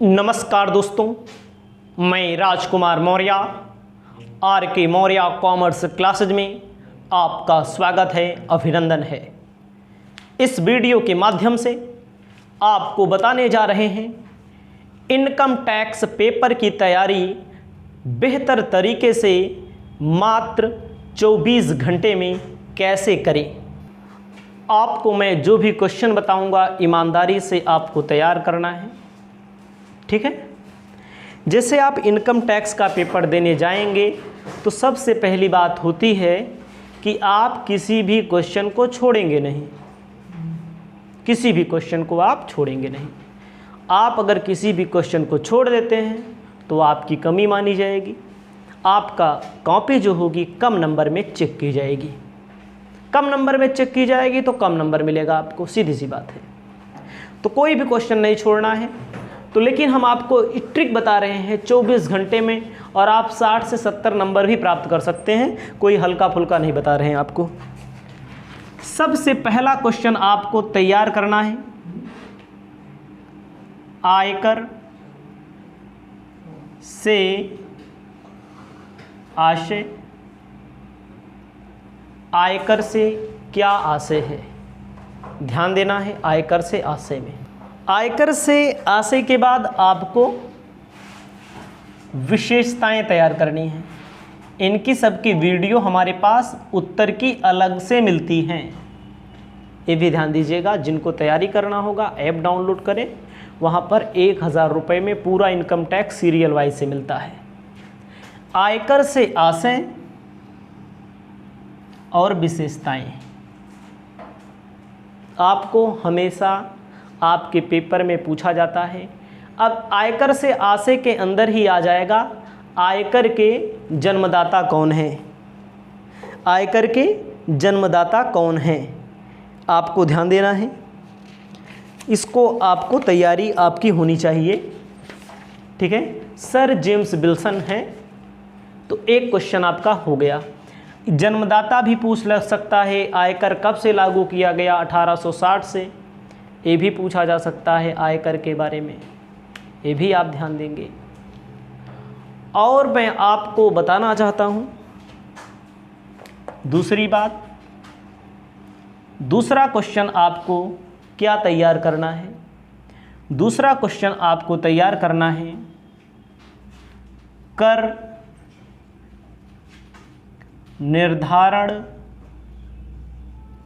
नमस्कार दोस्तों, मैं राजकुमार मौर्य आर के मौर्य कॉमर्स क्लासेज में आपका स्वागत है, अभिनंदन है। इस वीडियो के माध्यम से आपको बताने जा रहे हैं इनकम टैक्स पेपर की तैयारी बेहतर तरीके से मात्र 24 घंटे में कैसे करें। आपको मैं जो भी क्वेश्चन बताऊंगा ईमानदारी से आपको तैयार करना है, ठीक है। जैसे आप इनकम टैक्स का पेपर देने जाएंगे तो सबसे पहली बात होती है कि आप किसी भी क्वेश्चन को छोड़ेंगे नहीं, किसी भी क्वेश्चन को आप छोड़ेंगे नहीं। आप अगर किसी भी क्वेश्चन को छोड़ देते हैं तो आपकी कमी मानी जाएगी, आपका कॉपी जो होगी कम नंबर में चेक की जाएगी। कम नंबर में चेक की जाएगी तो कम नंबर मिलेगा आपको, सीधी सी बात है। तो कोई भी क्वेश्चन नहीं छोड़ना है। तो लेकिन हम आपको ट्रिक बता रहे हैं 24 घंटे में, और आप 60 से 70 नंबर भी प्राप्त कर सकते हैं। कोई हल्का फुल्का नहीं बता रहे हैं आपको। सबसे पहला क्वेश्चन आपको तैयार करना है आयकर से आशय। आयकर से क्या आशय है, ध्यान देना है। आयकर से आशय में, आयकर से आशय के बाद आपको विशेषताएं तैयार करनी हैं। इनकी सबकी वीडियो हमारे पास उत्तर की अलग से मिलती हैं, ये भी ध्यान दीजिएगा। जिनको तैयारी करना होगा ऐप डाउनलोड करें, वहाँ पर 1000 रुपये में पूरा इनकम टैक्स सीरियल वाइज से मिलता है। आयकर से आशय और विशेषताएं आपको हमेशा आपके पेपर में पूछा जाता है। अब आयकर से आशय के अंदर ही आ जाएगा आयकर के जन्मदाता कौन है, आयकर के जन्मदाता कौन है, आपको ध्यान देना है। इसको आपको तैयारी आपकी होनी चाहिए, ठीक है। सर जेम्स विल्सन है तो एक क्वेश्चन आपका हो गया। जन्मदाता भी पूछ लग सकता है। आयकर कब से लागू किया गया, 1860 से, ये भी पूछा जा सकता है आयकर के बारे में, ये भी आप ध्यान देंगे। और मैं आपको बताना चाहता हूँ दूसरी बात, दूसरा क्वेश्चन आपको क्या तैयार करना है। दूसरा क्वेश्चन आपको तैयार करना है कर निर्धारण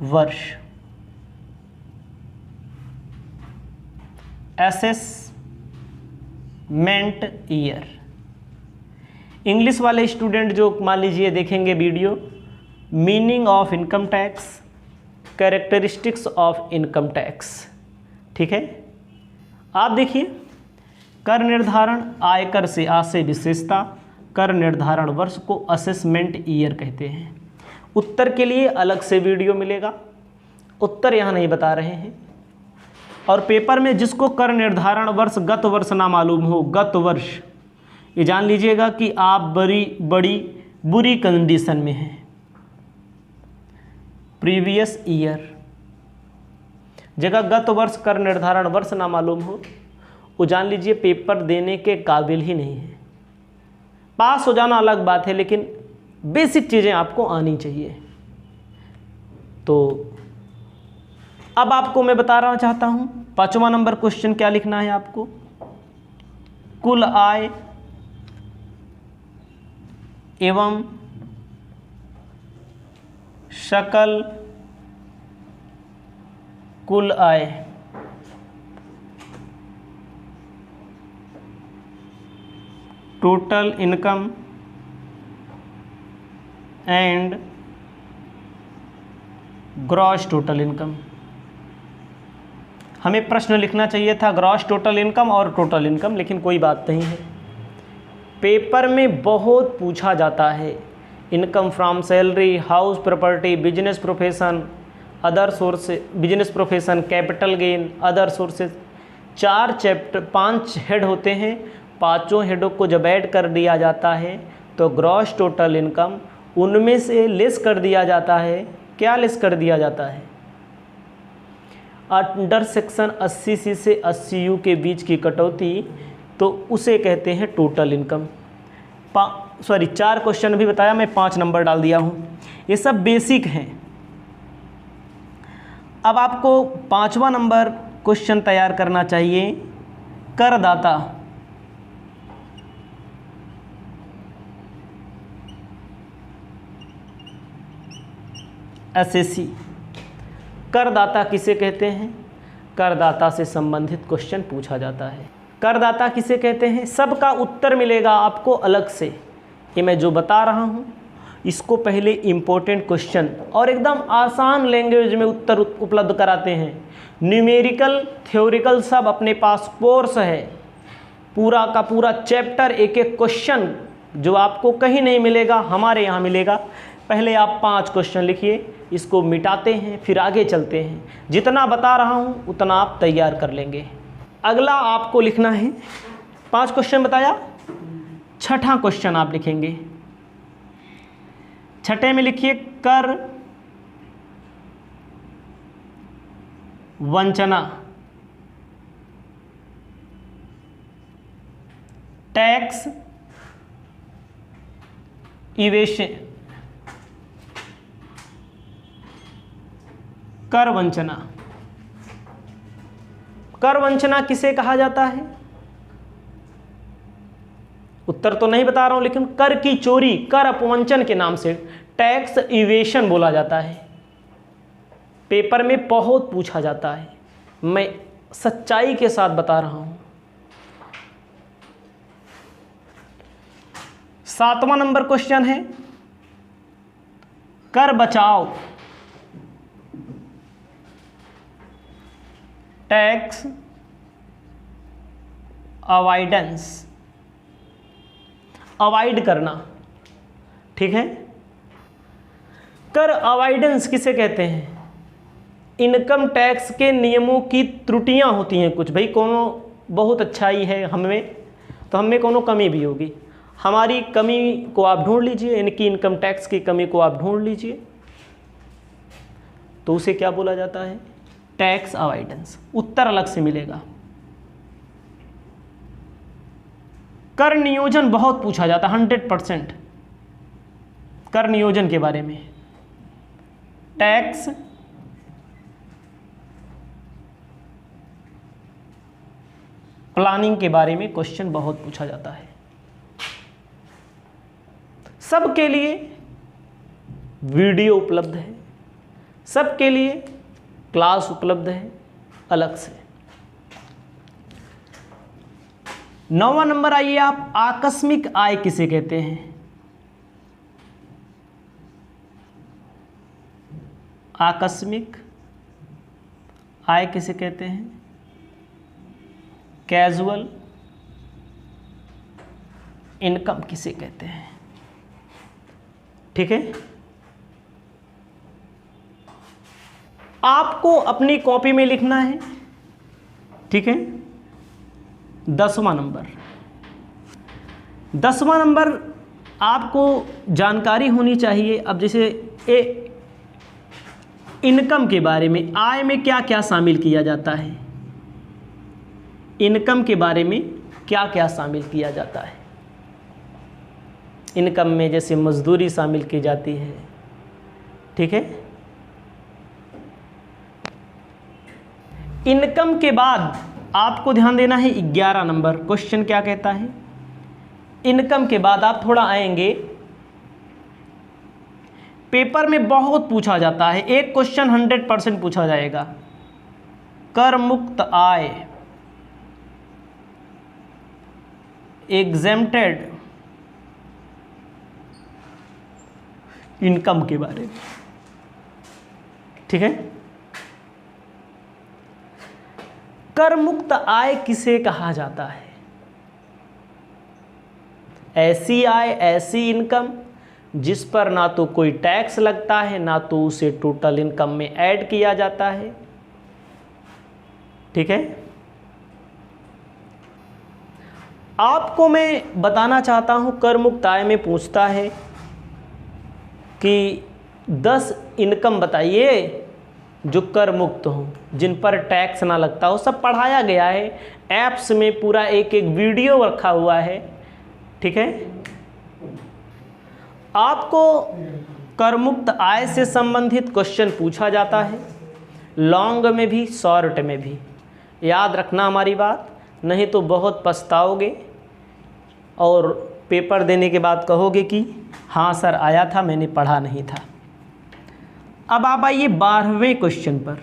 वर्ष, असेसमेंट ईयर। इंग्लिश वाले स्टूडेंट जो मान लीजिए देखेंगे video, meaning of income tax, characteristics of income tax, ठीक है। आप देखिए, कर निर्धारण, आयकर से आशय, विशेषता, कर निर्धारण वर्ष को असेसमेंट ईयर कहते हैं। उत्तर के लिए अलग से वीडियो मिलेगा, उत्तर यहाँ नहीं बता रहे हैं। और पेपर में जिसको कर निर्धारण वर्ष गत वर्ष ना मालूम हो, गत वर्ष, ये जान लीजिएगा कि आप बड़ी बुरी कंडीशन में हैं। प्रीवियस ईयर जगह गत वर्ष कर निर्धारण वर्ष ना मालूम हो, वो जान लीजिए पेपर देने के काबिल ही नहीं है। पास हो जाना अलग बात है, लेकिन बेसिक चीज़ें आपको आनी चाहिए। तो अब आपको मैं बता रहा चाहता हूं 5वां नंबर क्वेश्चन क्या लिखना है आपको। कुल आय एवं सकल कुल आय total income and gross total income. हमें प्रश्न लिखना चाहिए था ग्रॉस टोटल इनकम और टोटल इनकम, लेकिन कोई बात नहीं है। पेपर में बहुत पूछा जाता है income from salary, house property, business profession, other sources, business profession, capital gain, other sources. 4 chapter, 5 head होते हैं। पाँचों हेडों को जब ऐड कर दिया जाता है तो ग्रॉस टोटल इनकम उनमें से लेस कर दिया जाता है। क्या लेस कर दिया जाता है? अंडर सेक्शन 80C से 80U के बीच की कटौती तो उसे कहते हैं टोटल इनकम। 4 क्वेश्चन भी बताया, मैं 5 नंबर डाल दिया हूँ। ये सब बेसिक हैं। अब आपको 5वां नंबर क्वेश्चन तैयार करना चाहिए, करदाता। एसएससी, करदाता किसे कहते हैं? करदाता से संबंधित क्वेश्चन पूछा जाता है। करदाता किसे कहते हैं? सबका उत्तर मिलेगा आपको अलग से। ये मैं जो बता रहा हूँ इसको पहले इम्पोर्टेंट क्वेश्चन और एकदम आसान लैंग्वेज में उत्तर उपलब्ध कराते हैं। न्यूमेरिकल थ्योरिकल सब अपने पास कोर्स है, पूरा का पूरा चैप्टर, एक एक क्वेश्चन जो आपको कहीं नहीं मिलेगा हमारे यहाँ मिलेगा। पहले आप 5 क्वेश्चन लिखिए, इसको मिटाते हैं फिर आगे चलते हैं। जितना बता रहा हूँ उतना आप तैयार कर लेंगे। अगला आपको लिखना है, 5 क्वेश्चन बताया, 6ठा क्वेश्चन आप लिखेंगे। 6ठे में लिखिए कर वंचना, टैक्स इवेशन, कर वंचना। कर वंचना किसे कहा जाता है? उत्तर तो नहीं बता रहा हूं, लेकिन कर की चोरी, कर अपवंचन के नाम से टैक्स इवेशन बोला जाता है। पेपर में बहुत पूछा जाता है, मैं सच्चाई के साथ बता रहा हूं। 7वां नंबर क्वेश्चन है कर बचाव, टैक्स अवॉइडेंस, अवॉइड करना। ठीक है, कर अवॉइडेंस किसे कहते हैं? इनकम टैक्स के नियमों की त्रुटियां होती हैं कुछ। भाई कोनो बहुत अच्छाई है हमें, तो हमें कोनो कमी भी होगी। हमारी कमी को आप ढूंढ लीजिए, इनकी इनकम टैक्स की कमी को आप ढूंढ लीजिए, तो उसे क्या बोला जाता है? Tax avoidance. उत्तर अलग से मिलेगा। कर नियोजन बहुत पूछा जाता है, 100% कर नियोजन के बारे में। टैक्स प्लानिंग के बारे में क्वेश्चन बहुत पूछा जाता है। सबके लिए वीडियो उपलब्ध है, सबके लिए क्लास उपलब्ध है अलग से। 9वां नंबर आइए आप, आकस्मिक आय किसे कहते हैं? आकस्मिक आय किसे कहते हैं? कैजुअल इनकम किसे कहते हैं? ठीक है, आपको अपनी कॉपी में लिखना है। ठीक है, 10वां नंबर, 10वां नंबर आपको जानकारी होनी चाहिए। अब जैसे इनकम के बारे में, आय में क्या क्या शामिल किया जाता है, इनकम के बारे में क्या क्या शामिल किया जाता है। इनकम में जैसे मजदूरी शामिल की जाती है। ठीक है, इनकम के बाद आपको ध्यान देना है 11 नंबर क्वेश्चन क्या कहता है। इनकम के बाद आप थोड़ा आएंगे, पेपर में बहुत पूछा जाता है, एक क्वेश्चन 100% पूछा जाएगा। कर मुक्त आय, एग्जेम्प्टेड इनकम के बारे में। ठीक है, कर मुक्त आय किसे कहा जाता है? ऐसी आय, ऐसी इनकम जिस पर ना तो कोई टैक्स लगता है, ना तो उसे टोटल इनकम में ऐड किया जाता है। ठीक है, आपको मैं बताना चाहता हूं, कर मुक्त आय में पूछता है कि 10 इनकम बताइए जो कर मुक्त हों, जिन पर टैक्स ना लगता हो, सब पढ़ाया गया है। ऐप्स में पूरा एक एक वीडियो रखा हुआ है, ठीक है। आपको कर मुक्त आय से संबंधित क्वेश्चन पूछा जाता है, लॉन्ग में भी शॉर्ट में भी। याद रखना हमारी बात, नहीं तो बहुत पछताओगे और पेपर देने के बाद कहोगे कि हाँ सर आया था, मैंने पढ़ा नहीं था। अब आप आइए 12वें क्वेश्चन पर।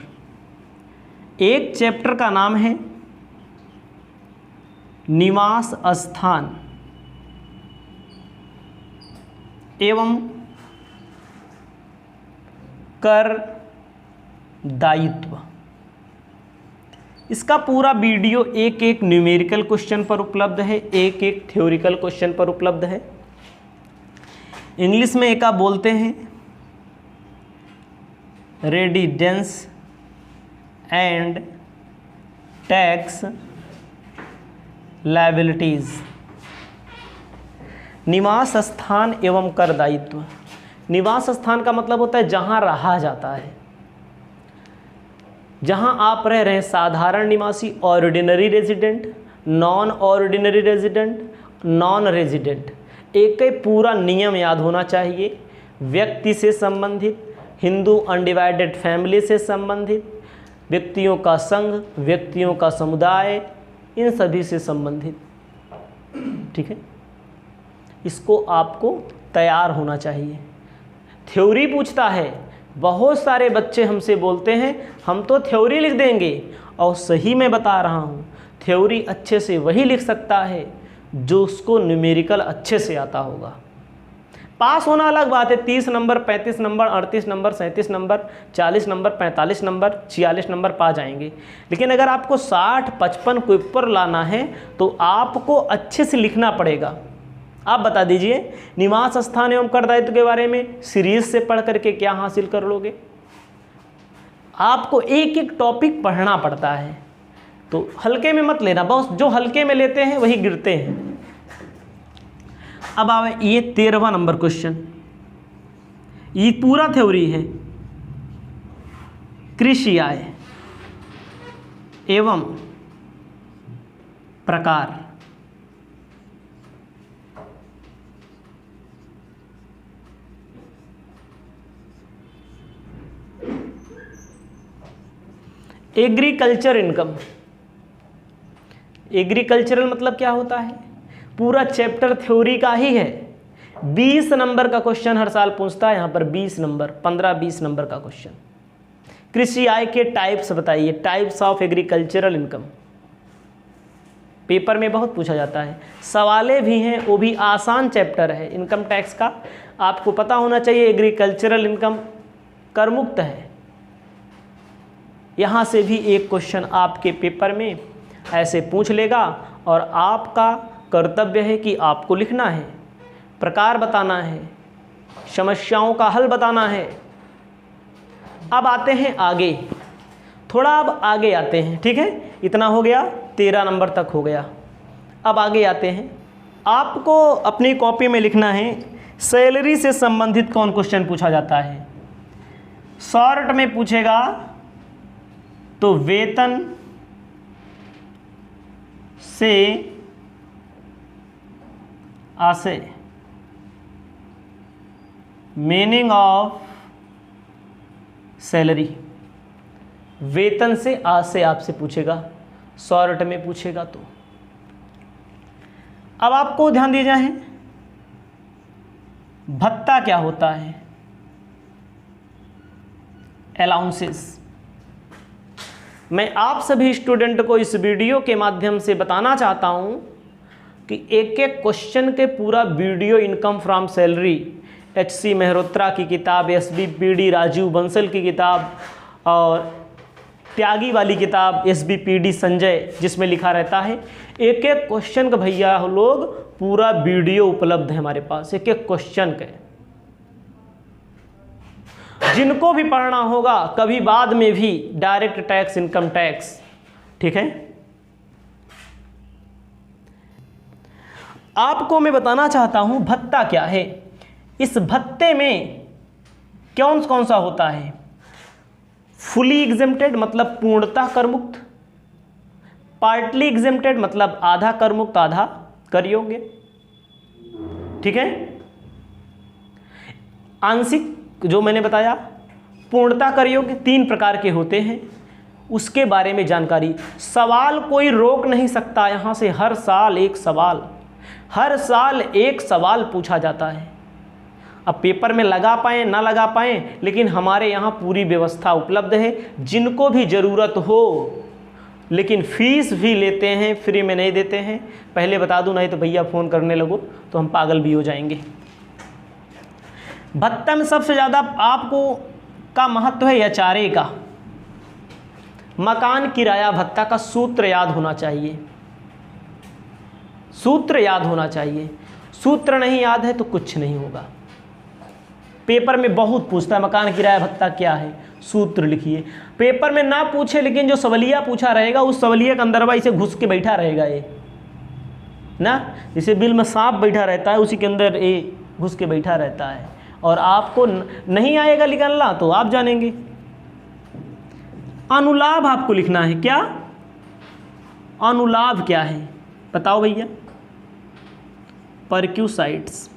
एक चैप्टर का नाम है निवास स्थान एवं कर दायित्व। इसका पूरा वीडियो एक एक न्यूमेरिकल क्वेश्चन पर उपलब्ध है, एक एक थ्योरिकल क्वेश्चन पर उपलब्ध है। इंग्लिश में एक आप बोलते हैं रेजिडेंस एंड टैक्स लायबिलिटीज। निवास स्थान एवं कर दायित्व। निवास स्थान का मतलब होता है जहां रहा जाता है, जहां आप रह रहे हैं। साधारण निवासी, ordinary resident, non ordinary resident, non resident. एक ही पूरा नियम याद होना चाहिए। व्यक्ति से संबंधित, हिंदू अनडिवाइडेड फैमिली से संबंधित, व्यक्तियों का संघ, व्यक्तियों का समुदाय, इन सभी से संबंधित, ठीक है। इसको आपको तैयार होना चाहिए। थ्योरी पूछता है, बहुत सारे बच्चे हमसे बोलते हैं हम तो थ्योरी लिख देंगे, और सही मैं बता रहा हूँ थ्योरी अच्छे से वही लिख सकता है जो उसको न्यूमेरिकल अच्छे से आता होगा। पास होना अलग बात है, 30 number, 35 number, 38 number, 37 number, 40 number, 45 number, 46 number पा जाएंगे। लेकिन अगर आपको 60, 55 के ऊपर लाना है तो आपको अच्छे से लिखना पड़ेगा। आप बता दीजिए निवास स्थान एवं कर दायित्व के बारे में सीरीज से पढ़ करके क्या हासिल कर लोगे। आपको एक एक टॉपिक पढ़ना पड़ता है, तो हल्के में मत लेना। बस जो हल्के में लेते हैं वही गिरते हैं। अब आवे ये 13वां नंबर क्वेश्चन। ये पूरा थ्योरी है। कृषि आय एवं प्रकार। Agriculture income. एग्रीकल्चरल मतलब क्या होता है? पूरा चैप्टर थ्योरी का ही है। 20 नंबर का क्वेश्चन हर साल पूछता है, यहां पर 20 नंबर, 15-20 नंबर का क्वेश्चन। कृषि आय के टाइप्स बताइए, types of agricultural income. Paper में बहुत पूछा जाता है, सवालें भी हैं, वो भी आसान चैप्टर है इनकम टैक्स का। आपको पता होना चाहिए एग्रीकल्चरल इनकम कर मुक्त है। यहाँ से भी एक क्वेश्चन आपके पेपर में ऐसे पूछ लेगा, और आपका कर्तव्य है कि आपको लिखना है, प्रकार बताना है, समस्याओं का हल बताना है। अब आते हैं आगे, थोड़ा अब आगे आते हैं, ठीक है। इतना हो गया, 13 नंबर तक हो गया। अब आगे आते हैं। आपको अपनी कॉपी में लिखना है सैलरी से संबंधित कौन क्वेश्चन पूछा जाता है। शॉर्ट में पूछेगा तो वेतन से आशय, मीनिंग ऑफ सैलरी। वेतन से आशय आपसे पूछेगा, शॉर्ट में पूछेगा तो। अब आपको ध्यान दिया जाए, भत्ता क्या होता है, अलाउंसेस। मैं आप सभी स्टूडेंट को इस वीडियो के माध्यम से बताना चाहता हूं कि एक एक क्वेश्चन के पूरा video income from salary, HC Mehrotra की किताब, SBPD राजीव बंसल की किताब, और त्यागी वाली किताब SBPD संजय, जिसमें लिखा रहता है एक एक क्वेश्चन का भैया लोग पूरा वीडियो उपलब्ध है हमारे पास, एक एक क्वेश्चन के। जिनको भी पढ़ना होगा कभी बाद में भी, डायरेक्ट टैक्स, इनकम टैक्स, ठीक है। आपको मैं बताना चाहता हूं भत्ता क्या है। इस भत्ते में कौन कौन सा होता है? फुली एग्जेम्प्टेड मतलब पूर्णतः कर मुक्त, पार्टली एग्जेम्प्टेड मतलब आधा कर मुक्त आधा कर योग्य। ठीक है, आंशिक जो मैंने बताया, पूर्णतः कर योग्य 3 प्रकार के होते हैं, उसके बारे में जानकारी। सवाल कोई रोक नहीं सकता, यहाँ से हर साल एक सवाल पूछा जाता है। अब पेपर में लगा पाएँ ना लगा पाएँ, लेकिन हमारे यहाँ पूरी व्यवस्था उपलब्ध है। जिनको भी ज़रूरत हो, लेकिन फीस भी लेते हैं, फ्री में नहीं देते हैं, पहले बता दूं, नहीं तो भैया फ़ोन करने लगो तो हम पागल भी हो जाएंगे। भत्ता में सबसे ज़्यादा आपको का महत्व है एचआरए का। मकान किराया भत्ता का सूत्र याद होना चाहिए, सूत्र याद होना चाहिए। सूत्र नहीं याद है तो कुछ नहीं होगा। पेपर में बहुत पूछता है मकान किराया भत्ता क्या है, सूत्र लिखिए। पेपर में ना पूछे, लेकिन जो सवालिया पूछा रहेगा उस सवालिया के अंदर इसे घुस के बैठा रहेगा ये ना, जैसे बिल में सांप बैठा रहता है उसी के अंदर ये घुस के बैठा रहता है, और आपको नहीं आएगा निकालना तो आप जानेंगे। अनुलाभ आपको लिखना है। क्या अनुलाभ क्या है बताओ भैया? परक्यूसाइट्स।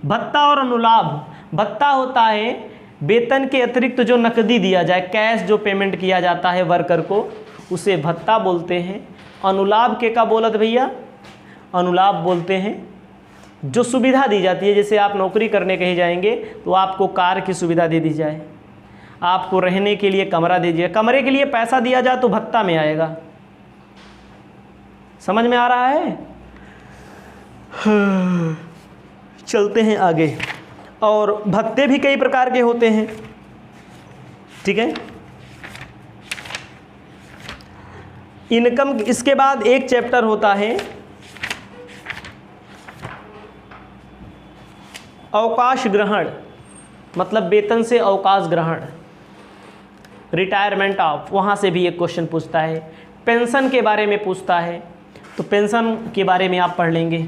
भत्ता और अनुलाभ, भत्ता होता है वेतन के अतिरिक्त जो नकदी दिया जाए, कैश जो पेमेंट किया जाता है वर्कर को, उसे भत्ता बोलते हैं। अनुलाभ के का बोलत भैया? अनुलाभ बोलते हैं जो सुविधा दी जाती है। जैसे आप नौकरी करने कहीं जाएंगे तो आपको कार की सुविधा दे दी जाए, आपको रहने के लिए कमरा दे दिया, कमरे के लिए पैसा दिया जाए तो भत्ता में आएगा। समझ में आ रहा है? चलते हैं आगे। और भत्ते भी कई प्रकार के होते हैं। ठीक है, इनकम। इसके बाद एक चैप्टर होता है अवकाश ग्रहण, मतलब वेतन से अवकाश ग्रहण, रिटायरमेंट ऑफ, वहाँ से भी एक क्वेश्चन पूछता है। पेंशन के बारे में पूछता है, तो पेंशन के बारे में आप पढ़ लेंगे।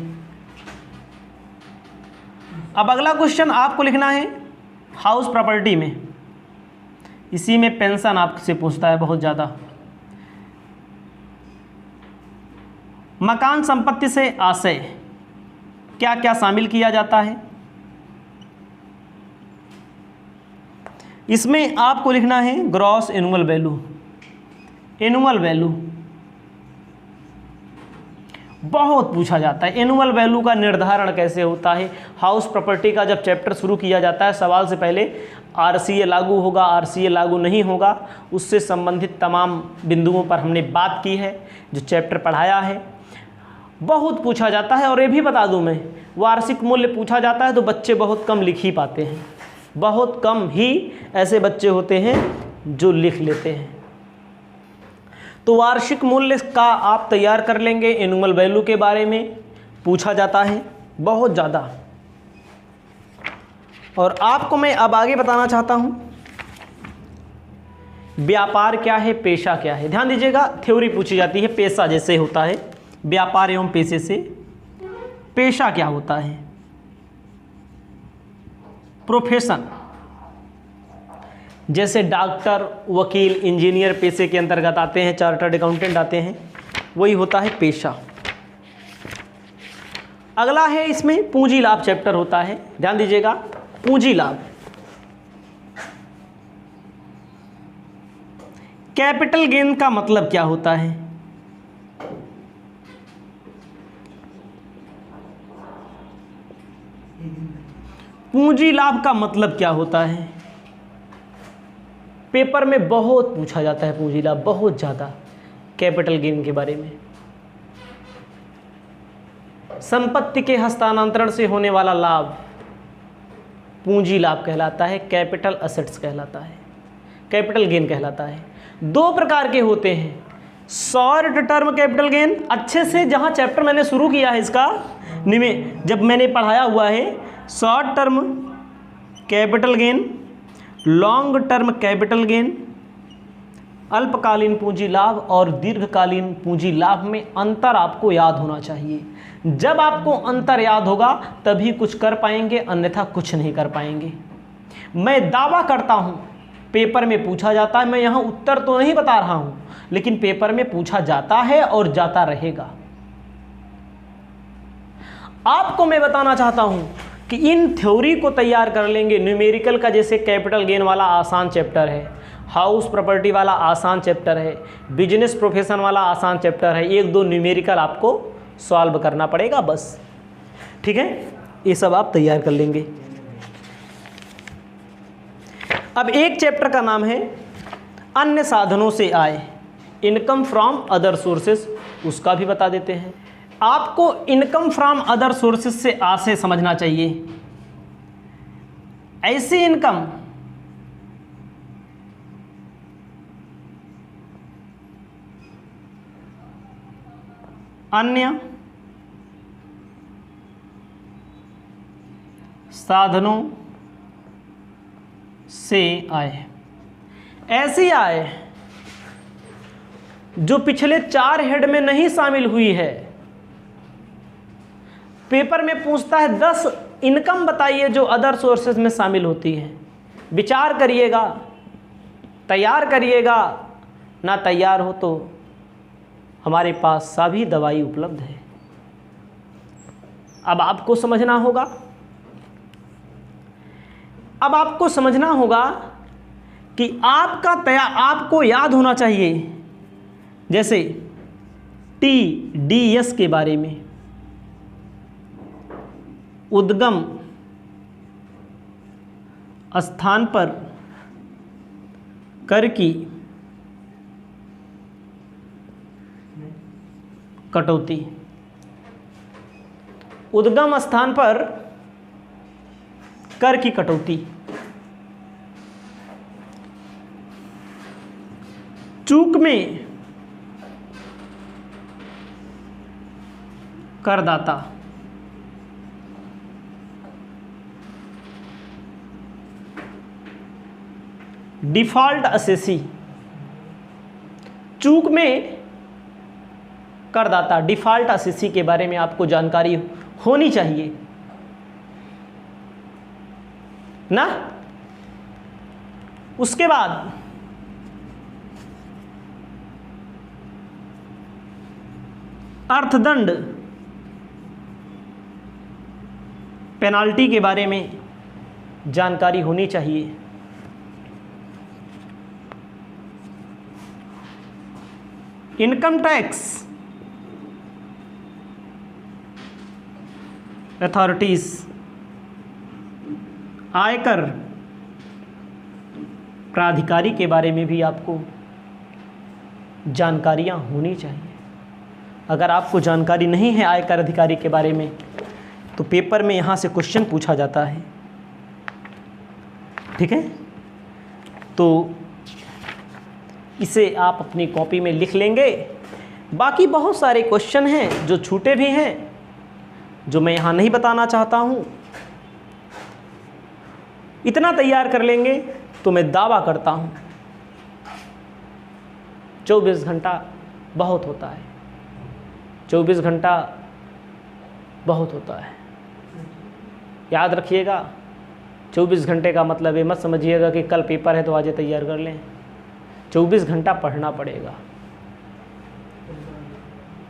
अब अगला क्वेश्चन आपको लिखना है हाउस प्रॉपर्टी में, इसी में पेंशन आपसे पूछता है बहुत ज़्यादा। मकान संपत्ति से आशय क्या क्या शामिल किया जाता है? इसमें आपको लिखना है gross annual value. Annual value बहुत पूछा जाता है। एनुअल वैल्यू का निर्धारण कैसे होता है? हाउस प्रॉपर्टी का जब चैप्टर शुरू किया जाता है, सवाल से पहले आरसीए लागू होगा, आरसीए लागू नहीं होगा, उससे संबंधित तमाम बिंदुओं पर हमने बात की है, जो चैप्टर पढ़ाया है। बहुत पूछा जाता है। और ये भी बता दूं मैं, वार्षिक मूल्य पूछा जाता है तो बच्चे बहुत कम लिख ही पाते हैं, बहुत कम ही ऐसे बच्चे होते हैं जो लिख लेते हैं। तो वार्षिक मूल्य का आप तैयार कर लेंगे। एनुअल वैल्यू के बारे में पूछा जाता है बहुत ज़्यादा। और आपको मैं अब आगे बताना चाहता हूँ व्यापार क्या है, पेशा क्या है। ध्यान दीजिएगा, थ्योरी पूछी जाती है पेशा जैसे होता है, व्यापार एवं पेशे से पेशा क्या होता है। प्रोफेशन जैसे डॉक्टर, वकील, इंजीनियर पेशे के अंतर्गत आते हैं, चार्टर्ड अकाउंटेंट आते हैं, वही होता है पेशा। अगला है इसमें पूंजी लाभ चैप्टर होता है। ध्यान दीजिएगा, पूंजी लाभ। कैपिटल गेन का मतलब क्या होता है? पूंजी लाभ का मतलब क्या होता है? पेपर में बहुत पूछा जाता है पूंजी लाभ, बहुत ज़्यादा, कैपिटल गेन के बारे में। संपत्ति के हस्तांतरण से होने वाला लाभ पूंजी लाभ कहलाता है, कैपिटल असेट्स कहलाता है, कैपिटल गेन कहलाता है। 2 प्रकार के होते हैं, शॉर्ट टर्म कैपिटल गेन, अच्छे से जहाँ चैप्टर मैंने शुरू किया है इसका जब मैंने पढ़ाया हुआ है, short term capital gain, long term capital gain, अल्पकालीन पूंजी लाभ और दीर्घकालीन पूंजी लाभ में अंतर आपको याद होना चाहिए। जब आपको अंतर याद होगा तभी कुछ कर पाएंगे, अन्यथा कुछ नहीं कर पाएंगे। मैं दावा करता हूं पेपर में पूछा जाता है। मैं यहाँ उत्तर तो नहीं बता रहा हूँ, लेकिन पेपर में पूछा जाता है और जाता रहेगा। आपको मैं बताना चाहता हूँ कि इन थ्योरी को तैयार कर लेंगे। न्यूमेरिकल का जैसे कैपिटल गेन वाला आसान चैप्टर है, हाउस प्रॉपर्टी वाला आसान चैप्टर है, बिजनेस प्रोफेशन वाला आसान चैप्टर है। 1-2 न्यूमेरिकल आपको सॉल्व करना पड़ेगा बस, ठीक है। ये सब आप तैयार कर लेंगे। अब एक चैप्टर का नाम है अन्य साधनों से आय, इनकम फ्रॉम अदर सोर्सेस, उसका भी बता देते हैं। आपको इनकम फ्रॉम अदर सोर्सेस से आ से समझना चाहिए। ऐसी इनकम अन्य साधनों से आए, ऐसी आय जो पिछले 4 हेड में नहीं शामिल हुई है। पेपर में पूछता है 10 इनकम बताइए जो अदर सोर्सेज में शामिल होती है। विचार करिएगा, तैयार करिएगा, ना तैयार हो तो हमारे पास सभी दवाई उपलब्ध है। अब आपको समझना होगा, अब आपको समझना होगा कि आपको याद होना चाहिए, जैसे TDS के बारे में, उद्गम स्थान पर कर की कटौती, उद्गम स्थान पर कर की कटौती, चूक में करदाता, डिफॉल्ट असेसी, चूक में करदाता, डिफॉल्ट असेसी के बारे में आपको जानकारी होनी चाहिए ना। उसके बाद अर्थदंड पेनाल्टी के बारे में जानकारी होनी चाहिए। इनकम टैक्स अथॉरिटीज, आयकर प्राधिकारी के बारे में भी आपको जानकारियां होनी चाहिए। अगर आपको जानकारी नहीं है आयकर अधिकारी के बारे में तो पेपर में यहाँ से क्वेश्चन पूछा जाता है, ठीक है। तो इसे आप अपनी कॉपी में लिख लेंगे। बाकी बहुत सारे क्वेश्चन हैं जो छूटे भी हैं, जो मैं यहाँ नहीं बताना चाहता हूँ। इतना तैयार कर लेंगे तो मैं दावा करता हूँ 24 घंटा बहुत होता है, 24 घंटा बहुत होता है। याद रखिएगा, 24 घंटे का मतलब ये मत समझिएगा कि कल पेपर है तो आज तैयार कर लें। 24 घंटा पढ़ना पड़ेगा।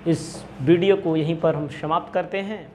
इस वीडियो को यहीं पर हम समाप्त करते हैं।